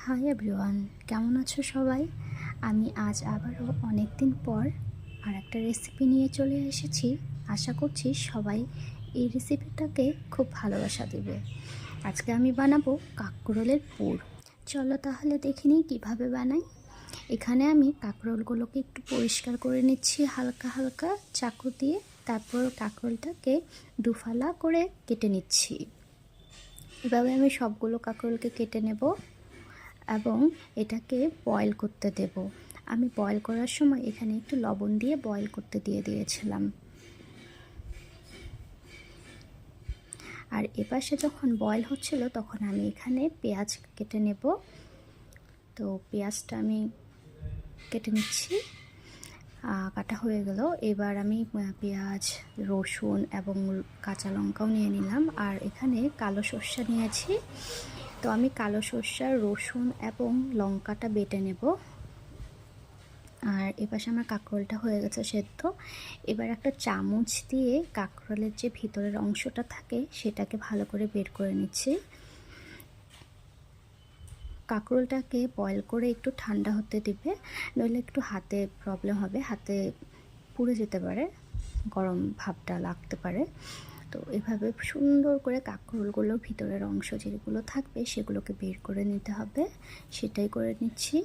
Hi everyone, কেমন আছো সবাই? আমি আজ আবারও অনেক দিন পর আর একটা রেসিপি নিয়ে চলে এসেছি। আশা করছি সবাই এই রেসিপিটাকে খুব ভালোবাসা দেবে। আজকে আমি বানাবো কাঁকরোলের পুর। চলো তাহলে দেখে নিই কীভাবে বানাই। এখানে আমি কাঁকরোলগুলোকে একটু পরিষ্কার করে নিচ্ছি হালকা হালকা চাকু দিয়ে। তারপর কাঁকরোলটাকে দুফালা করে কেটে নিচ্ছি। এভাবে আমি সবগুলো কাঁকরোলকে কেটে নেব এবং এটাকে বয়েল করতে দেব। আমি বয়েল করার সময় এখানে একটু লবণ দিয়ে বয়েল করতে দিয়েছিলাম। আর এপাশে যখন বয়েল হচ্ছিল তখন আমি এখানে পেঁয়াজ কেটে নেব। তো পেঁয়াজটা আমি কেটে নিচ্ছি। কাটা হয়ে গেল। এবার আমি পেঁয়াজ, রসুন এবং কাঁচা লঙ্কাও নিয়ে নিলাম। আর এখানে কালো সর্ষে নিয়েছি। তো আমি কালো সর্ষে, রসুন এবং লঙ্কাটা বেটে নেব। আর এপাশে আমার কাঁকরোলটা হয়ে গেছে সেদ্ধ। এবার একটা চামচ দিয়ে কাঁকরোলের যে ভিতরের অংশটা থাকে সেটাকে ভালো করে বের করে নিচ্ছি। কাঁকরোলটাকে বয়েল করে একটু ঠান্ডা হতে দিবে, নইলে একটু হাতে প্রবলেম হবে, হাতে পুড়ে যেতে পারে, গরম ভাবটা লাগতে পারে। তো এভাবে সুন্দর করে কাঁকরোলগুলোর ভিতরের অংশ যেগুলো থাকবে সেগুলোকে বের করে নিতে হবে। সেটাই করে নিচ্ছি।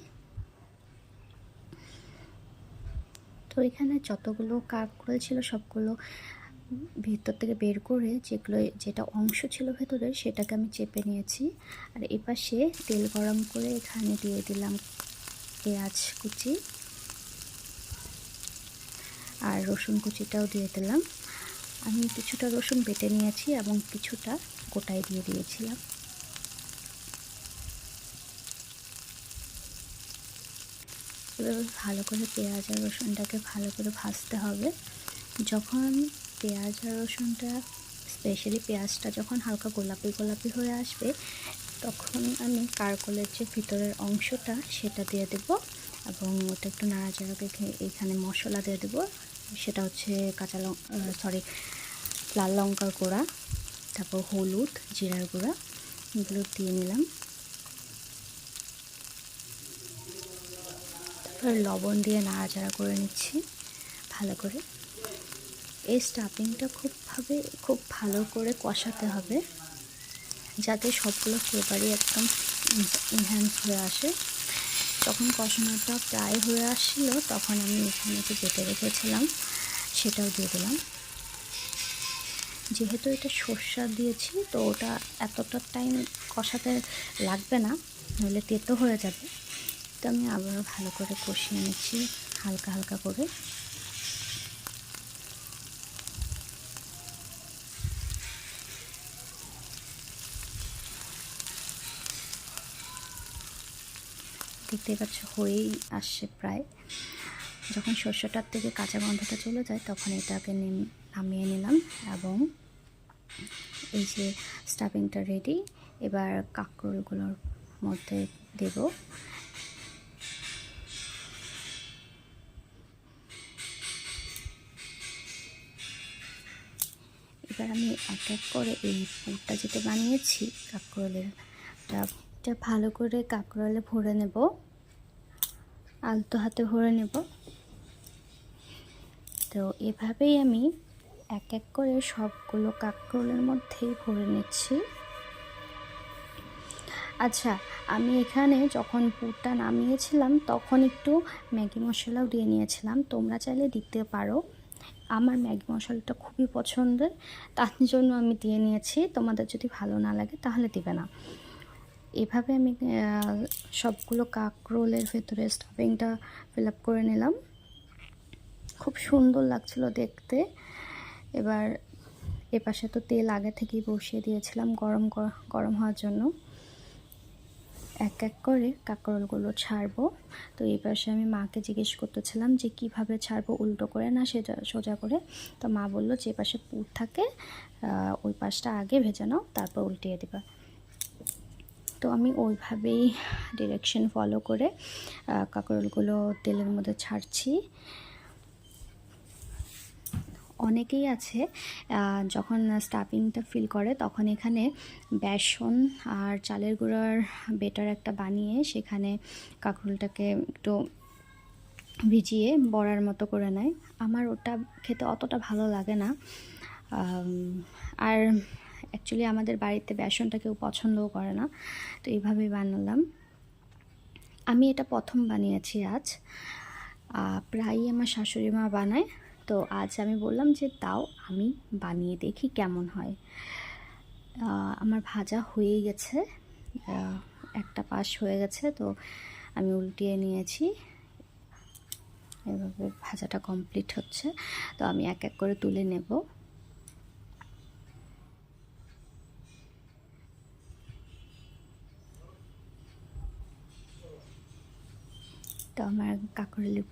তো এখানে যতগুলো কাঁকরোল ছিল সবগুলো ভিতর থেকে বের করে যেটা অংশ ছিল ভেতরের সেটাকে আমি চেপে নিয়েছি। আর এপাশে তেল গরম করে এখানে দিয়ে দিলাম পেঁয়াজ কুচি আর রসুন কুচিটাও দিয়ে দিলাম। আমি কিছুটা রসুন বেটে নিয়েছি এবং কিছুটা গোটায় দিয়ে দিয়েছিলাম। এভাবে ভালো করে পেঁয়াজ আর রসুনটাকে ভালো করে ভাজতে হবে। যখন পেঁয়াজ আর রসুনটা, স্পেশালি পেঁয়াজটা যখন হালকা গোলাপি গোলাপি হয়ে আসবে তখন আমি কাঁকরোলের যে ভিতরের অংশটা সেটা দিয়ে দেব এবং ওটা একটু নাড়াচাড়া রেখে এখানে মশলা দিয়ে দেব। সেটা হচ্ছে লাল লঙ্কার গুঁড়া, তারপর হলুদ, জিরার গুঁড়া, এগুলো দিয়ে নিলাম। তারপর লবণ দিয়ে নাড়াচাড়া করে নিচ্ছি ভালো করে। এই স্টাফিংটা খুব ভালো করে কষাতে হবে যাতে সবগুলো ফ্লেভারই একদম এনহ্যান্স হয়ে আসে। যখন কষানোটা প্রায় হয়ে আসছিল তখন আমি এখানে যে বেটে রেখেছিলাম সেটাও দিয়ে দিলাম। যেহেতু এটা সর্ষে দিয়েছি তো ওটা এতটা টাইম কষাতে লাগবে না, নইলে তেতো হয়ে যাবে। তো আমি আবারও ভালো করে কষিয়ে নিচ্ছি হালকা হালকা করে। দেখতে পাচ্ছ হয়েই আসছে প্রায়। যখন সর্ষেটার থেকে কাঁচা গন্ধটা চলে যায় তখন এটাকে নামিয়ে নিলাম এবং এই যে স্টাফিংটা রেডি। এবার কাঁকরোলগুলোর মধ্যে দেব। এবার আমি এক এক করে এই পুরটা যেটা বানিয়েছি কাঁকরোলেরটা ভালো করে কাঁকরোলে ভরে নেব, আলতো হাতে ভরে নেব। তো এভাবেই আমি এক এক করে সবগুলো কাঁকরোলের মধ্যেই ভরে নিচ্ছি। আচ্ছা, আমি এখানে যখন পুরটা নামিয়েছিলাম তখন একটু ম্যাগি মশলাও দিয়ে নিয়েছিলাম, তোমরা চাইলে দিতে পারো। আমার ম্যাগি মশলাটা খুবই পছন্দের, তার জন্য আমি দিয়ে নিয়েছি। তোমাদের যদি ভালো না লাগে তাহলে দিবে না। এভাবে আমি সবগুলো কাঁকরোলের ভেতরে স্টাফিংটা ফিল আপ করে নিলাম। খুব সুন্দর লাগছিল দেখতে। এবার এপাশে তো তেল আগে থেকেই বসিয়ে দিয়েছিলাম গরম হওয়ার জন্য। এক এক করে কাঁকরোলগুলো ছাড়বো। তো এই পাশে আমি মাকে জিজ্ঞেস করতেছিলাম যে কিভাবে ছাড়বো, উল্টো করে না সোজা করে। তো মা বললো যে পাশে পুর থাকে ওই পাশটা আগে ভেজে নাও, তারপর উল্টিয়ে দিবা। তো আমি ওইভাবেই ডিরেকশন ফলো করে কাঁকরোলগুলো তেলের মধ্যে ছাড়ছি। অনেকেই আছে যখন স্টাফিংটা ফিল করে তখন এখানে বেসন আর চালের গুঁড়ার বেটার একটা বানিয়ে সেখানে কাঁকরোলটাকে একটু ভিজিয়ে বড়ার মতো করে নেয়। আমার ওটা খেতে অতটা ভালো লাগে না। আর অ্যাকচুয়ালি আমাদের বাড়িতে বেসনটা কেউ পছন্দও করে না, তো এইভাবেই বানালাম। আমি এটা প্রথম বানিয়েছি আজ, প্রায়ই আমার শাশুড়ি মা বানায়, তো আজ আমি বললাম যে তাও আমি বানিয়ে দেখি কেমন হয়। আমার ভাজা হয়ে গেছে, একটা পাশ হয়ে গেছে, তো আমি উল্টিয়ে নিয়েছি। এভাবে ভাজাটা কমপ্লিট হচ্ছে, তো আমি এক এক করে তুলে নেব। তো আমার কাঁকরোলের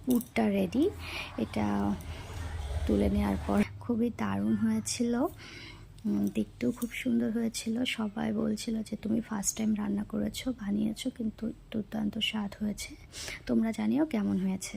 পুরটা রেডি। এটা তুলে নেওয়ার পর খুবই দারুণ হয়েছিল, দেখতেও খুব সুন্দর হয়েছিল। সবাই বলছিল যে তুমি ফার্স্ট টাইম রান্না করেছো, বানিয়েছো, কিন্তু দুর্দান্ত স্বাদ হয়েছে। তোমরা জানিও কেমন হয়েছে।